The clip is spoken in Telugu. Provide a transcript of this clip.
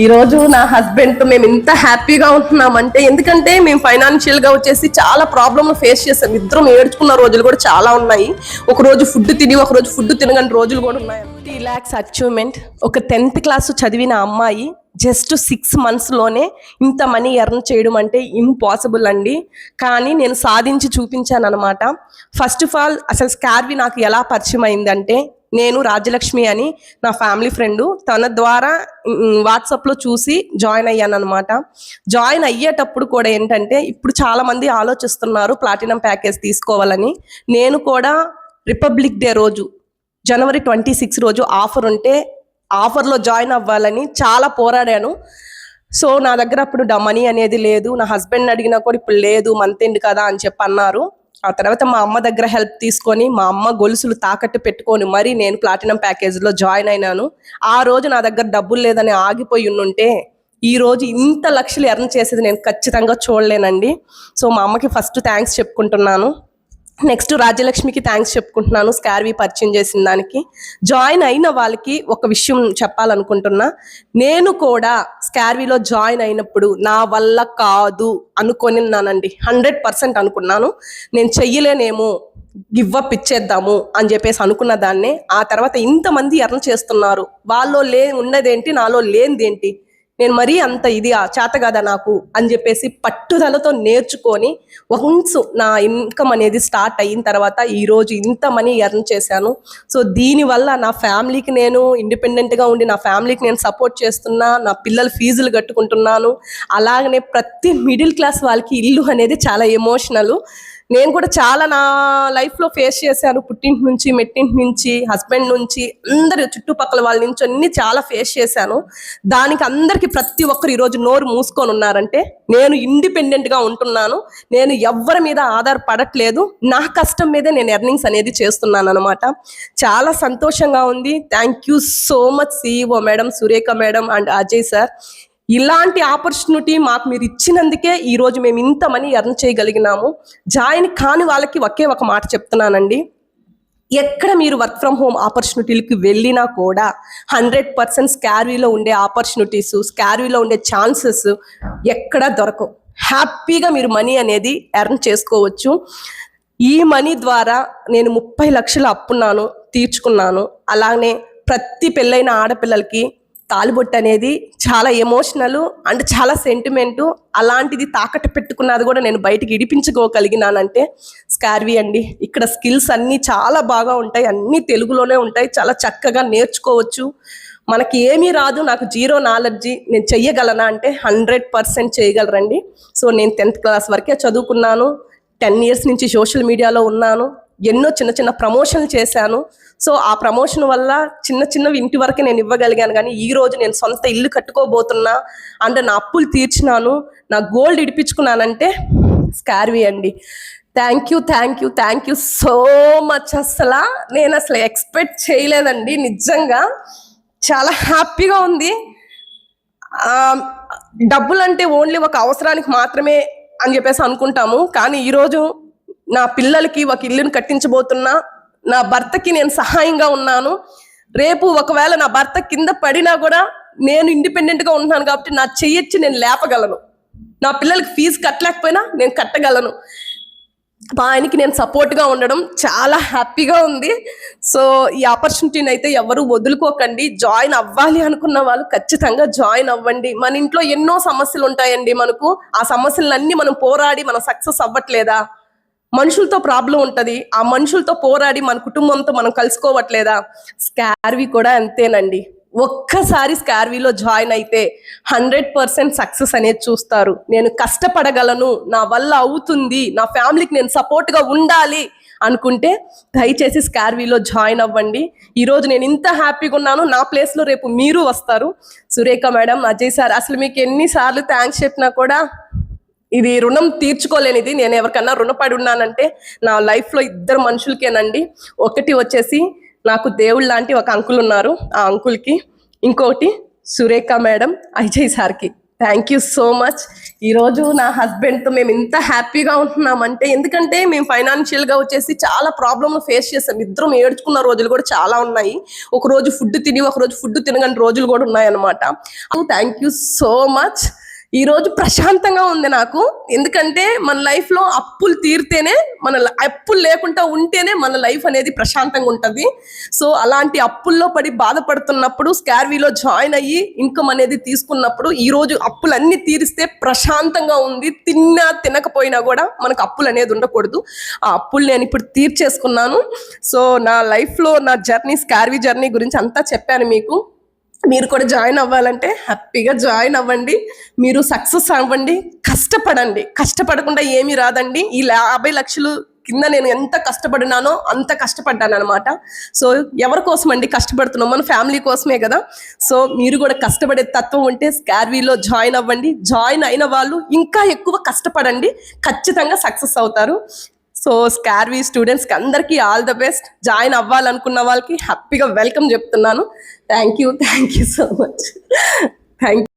ఈ రోజు నా హస్బెండ్ తో మేము ఇంత హ్యాపీగా ఉంటున్నామంటే ఎందుకంటే మేము ఫైనాన్షియల్ గా వచ్చేసి చాలా ప్రాబ్లమ్ ఫేస్ చేస్తాం. ఇద్దరం ఏడ్చుకున్న రోజులు కూడా చాలా ఉన్నాయి. ఒక రోజు ఫుడ్ తిని ఒక రోజు ఫుడ్ తినగని రోజులు కూడా ఉన్నాయి. 3 lakhs అచీవ్మెంట్. ఒక 10th క్లాస్ చదివిన అమ్మాయి జస్ట్ 6 monthsలోనే ఇంత మనీ ఎర్న్ చేయడం అంటే ఇంపాసిబుల్ అండి. కానీ నేను సాధించి చూపించాను అనమాట. ఫస్ట్ ఆఫ్ ఆల్ అసలు స్కార్వి నాకు ఎలా పరిచయం అయిందంటే, నేను రాజ్యలక్ష్మి అని నా ఫ్యామిలీ ఫ్రెండ్, తన ద్వారా వాట్సాప్లో చూసి జాయిన్ అయ్యాను అనమాట. జాయిన్ అయ్యేటప్పుడు కూడా ఏంటంటే, ఇప్పుడు చాలామంది ఆలోచిస్తున్నారు ప్లాటినం ప్యాకేజ్ తీసుకోవాలని. నేను కూడా రిపబ్లిక్ డే రోజు January 26 రోజు ఆఫర్ ఉంటే ఆఫర్లో జాయిన్ అవ్వాలని చాలా పోరాడాను. సో నా దగ్గర అప్పుడు మనీ అనేది లేదు. నా హస్బెండ్ అడిగినా కూడా ఇప్పుడు లేదు, మంత్ ఎండ్ కదా అని చెప్పి అన్నారు. ఆ తర్వాత మా అమ్మ దగ్గర హెల్ప్ తీసుకొని మా అమ్మ గొలుసులు తాకట్టు పెట్టుకొని మరీ నేను ప్లాటినం ప్యాకేజ్లో జాయిన్ అయినాను. ఆ రోజు నా దగ్గర డబ్బులు లేదని ఆగిపోయి ఉంటే ఈ రోజు ఇంత లక్షలు ఎర్న్ చేసేది నేను ఖచ్చితంగా చూడలేనండి. సో మా అమ్మకి ఫస్ట్ థ్యాంక్స్ చెప్పుకుంటున్నాను. నెక్స్ట్ రాజ్యలక్ష్మికి థ్యాంక్స్ చెప్పుకుంటున్నాను స్కార్వి పరిచయం చేసిన దానికి. జాయిన్ అయిన వాళ్ళకి ఒక విషయం చెప్పాలనుకుంటున్నా. నేను కూడా స్కార్విలో జాయిన్ అయినప్పుడు నా వల్ల కాదు అనుకున్నానండి. 100% అనుకున్నాను. నేను చెయ్యలేనేమో, గివ్ అప్ ఇచ్చేద్దాము అని చెప్పేసి అనుకున్న దాన్నే. ఆ తర్వాత ఇంతమంది ఎర్న్ చేస్తున్నారు, వాళ్ళలో ఉన్నదేంటి, నాలో లేనిదేంటి, నేను మరీ అంత ఇది చేత కదా నాకు అని చెప్పేసి పట్టుదలతో నేర్చుకొని వన్స్ నా ఇన్కమ్ అనేది స్టార్ట్ అయిన తర్వాత ఈరోజు ఇంత మనీ ఎర్న్ చేశాను. సో దీనివల్ల నా ఫ్యామిలీకి నేను ఇండిపెండెంట్గా ఉండి నా ఫ్యామిలీకి నేను సపోర్ట్ చేస్తున్నా, నా పిల్లల ఫీజులు కట్టుకుంటున్నాను. అలాగనే ప్రతి మిడిల్ క్లాస్ వాళ్ళకి ఇల్లు అనేది చాలా ఎమోషనల్. నేను కూడా చాలా నా లైఫ్లో ఫేస్ చేశాను. పుట్టింటి నుంచి, మెట్టింటి నుంచి, హస్బెండ్ నుంచి, అందరు చుట్టుపక్కల వాళ్ళ నుంచి అన్ని చాలా ఫేస్ చేశాను. దానికి అందరికీ ప్రతి ఒక్కరు ఈరోజు నోరు మూసుకొని ఉన్నారంటే నేను ఇండిపెండెంట్గా ఉంటున్నాను. నేను ఎవ్వరి మీద ఆధారపడట్లేదు. నా కష్టం మీదే నేను ఎర్నింగ్స్ అనేది చేస్తున్నాను అనమాట. చాలా సంతోషంగా ఉంది. Thank you so much CEO madam, Surekha madam and Ajay sir. ఇలాంటి ఆపర్చునిటీ మాకు మీరు ఇచ్చినందుకే ఈరోజు మేము ఇంత మనీ ఎర్న్ చేయగలిగినాము. జాయిన్ కాని వాళ్ళకి ఒకే ఒక మాట చెప్తున్నానండి, ఎక్కడ మీరు వర్క్ ఫ్రమ్ హోమ్ ఆపర్చునిటీలకి వెళ్ళినా కూడా 100% స్కార్వీలో ఉండే ఆపర్చునిటీస్, స్కార్వీలో ఉండే ఛాన్సెస్ ఎక్కడ దొరకవు. హ్యాపీగా మీరు మనీ అనేది ఎర్న్ చేసుకోవచ్చు. ఈ మనీ ద్వారా నేను 30 లక్షలు అప్పున్నాను, తీర్చుకున్నాను. అలానే ప్రతి పెళ్ళైన ఆడపిల్లలకి తాలిబొట్టు అనేది చాలా ఎమోషనల్ అండ్ చాలా సెంటిమెంటు. అలాంటిది తాకట్టు పెట్టుకున్నది కూడా నేను బయటికి ఇడిపించుకోగలిగినానంటే స్కార్వి అండి. ఇక్కడ స్కిల్స్ అన్నీ చాలా బాగా ఉంటాయి, అన్నీ తెలుగులోనే ఉంటాయి, చాలా చక్కగా నేర్చుకోవచ్చు. మనకి ఏమీ రాదు, నాకు 0 నాలెడ్జి, నేను చెయ్యగలనా అంటే 100% చేయగలరండి. సో నేను 10th క్లాస్ వరకే చదువుకున్నాను. 10 years నుంచి సోషల్ మీడియాలో ఉన్నాను. ఎన్నో చిన్న చిన్న ప్రమోషన్లు చేశాను. సో ఆ ప్రమోషన్ వల్ల చిన్నవి ఇంటి వరకే నేను ఇవ్వగలిగాను. కానీ ఈరోజు నేను సొంత ఇల్లు కట్టుకోబోతున్నా అంటే నా అప్పులు తీర్చినాను, నా గోల్డ్ ఇడిపించుకున్నానంటే స్కార్వి అండి. Thank you so much. నేను అసలు ఎక్స్పెక్ట్ చేయలేదండి. నిజంగా చాలా హ్యాపీగా ఉంది. డబ్బులు అంటే ఓన్లీ ఒక అవసరానికి మాత్రమే అని చెప్పేసి అనుకుంటాము. కానీ ఈరోజు నా పిల్లలకి ఒక ఇల్లుని కట్టించబోతున్నా, నా భర్తకి నేను సహాయంగా ఉన్నాను. రేపు ఒకవేళ నా భర్త కింద పడినా కూడా నేను ఇండిపెండెంట్గా ఉంటున్నాను కాబట్టి నా చెయ్యొచ్చి నేను లేపగలను. నా పిల్లలకి ఫీజు కట్టలేకపోయినా నేను కట్టగలను. మా ఆయనకి నేను సపోర్ట్గా ఉండడం చాలా హ్యాపీగా ఉంది. సో ఈ ఆపర్చునిటీని అయితే ఎవరు వదులుకోకండి. జాయిన్ అవ్వాలి అనుకున్న వాళ్ళు ఖచ్చితంగా జాయిన్ అవ్వండి. మన ఇంట్లో ఎన్నో సమస్యలు ఉంటాయండి. మనకు ఆ సమస్యలన్నీ మనం పోరాడి మనం సక్సెస్ అవ్వట్లేదా, మనుషులతో ప్రాబ్లం ఉంటుంది, ఆ మనుషులతో పోరాడి మన కుటుంబంతో మనం కలుసుకోవట్లేదా, స్కార్వి కూడా అంతేనండి. ఒక్కసారి స్కార్వీలో జాయిన్ అయితే 100% సక్సెస్ అనేది చూస్తారు. నేను కష్టపడగలను, నా వల్ల అవుతుంది, నా ఫ్యామిలీకి నేను సపోర్ట్గా ఉండాలి అనుకుంటే దయచేసి స్కార్వీలో జాయిన్ అవ్వండి. ఈరోజు నేను ఇంత హ్యాపీగా ఉన్నాను. నా ప్లేస్లో రేపు మీరు వస్తారు. సురేఖ మేడం, అజయ్ సార్, అసలు మీకు ఎన్నిసార్లు థ్యాంక్స్ చెప్పినా కూడా ఇది రుణం తీర్చుకోలేనిది. నేను ఎవరికన్నా రుణపడి ఉన్నానంటే నా లైఫ్లో 2 మనుషులకేనండి. ఒకటి వచ్చేసి నాకు దేవుళ్ళు లాంటి ఒక అంకుల్ ఉన్నారు, ఆ అంకుల్కి. ఇంకొకటి సురేఖ మేడం, అజయ్ సార్కి. Thank you so much. ఈరోజు నా హస్బెండ్తో మేము ఇంత హ్యాపీగా ఉంటున్నామంటే ఎందుకంటే మేము ఫైనాన్షియల్గా వచ్చేసి చాలా ప్రాబ్లమ్లు ఫేస్ చేసాం. ఇద్దరం ఏడ్చుకున్న రోజులు కూడా చాలా ఉన్నాయి. ఒకరోజు ఫుడ్ తిని ఒకరోజు ఫుడ్ తినగని రోజులు కూడా ఉన్నాయన్నమాట. Thank you so much. ఈరోజు ప్రశాంతంగా ఉంది నాకు. ఎందుకంటే మన లైఫ్లో అప్పులు తీరితేనే అప్పులు లేకుండా ఉంటేనే మన లైఫ్ అనేది ప్రశాంతంగా ఉంటుంది. సో అలాంటి అప్పుల్లో పడి బాధపడుతున్నప్పుడు స్కార్వీలో జాయిన్ అయ్యి ఇన్కమ్ అనేది తీసుకున్నప్పుడు ఈరోజు అప్పులన్నీ తీరిస్తే ప్రశాంతంగా ఉంది. తినకపోయినా కూడా మనకు అప్పులు అనేది ఉండకూడదు. ఆ అప్పులు నేను ఇప్పుడు తీర్చేసుకున్నాను. సో నా లైఫ్లో నా జర్నీ స్కార్వీ జర్నీ గురించి అంతా చెప్పాను మీకు. మీరు కూడా జాయిన్ అవ్వాలంటే హ్యాపీగా జాయిన్ అవ్వండి. మీరు సక్సెస్ అవ్వండి. కష్టపడండి. కష్టపడకుండా ఏమీ రాదండి. ఈ 50 లక్షలు కింద నేను ఎంత కష్టపడినానో అంత కష్టపడ్డాను అనమాట. సో ఎవరి కోసం అండి కష్టపడుతున్నాం? మన ఫ్యామిలీ కోసమే కదా. సో మీరు కూడా కష్టపడే తత్వం ఉంటే స్కార్వీలో జాయిన్ అవ్వండి. జాయిన్ అయిన వాళ్ళు ఇంకా ఎక్కువ కష్టపడండి. ఖచ్చితంగా సక్సెస్ అవుతారు. సో స్కార్వీ స్టూడెంట్స్కి అందరికీ ఆల్ ద బెస్ట్. జాయిన్ అవ్వాలనుకున్న వాళ్ళకి హ్యాపీగా వెల్కమ్ చెప్తున్నాను. Thank you so much. Thank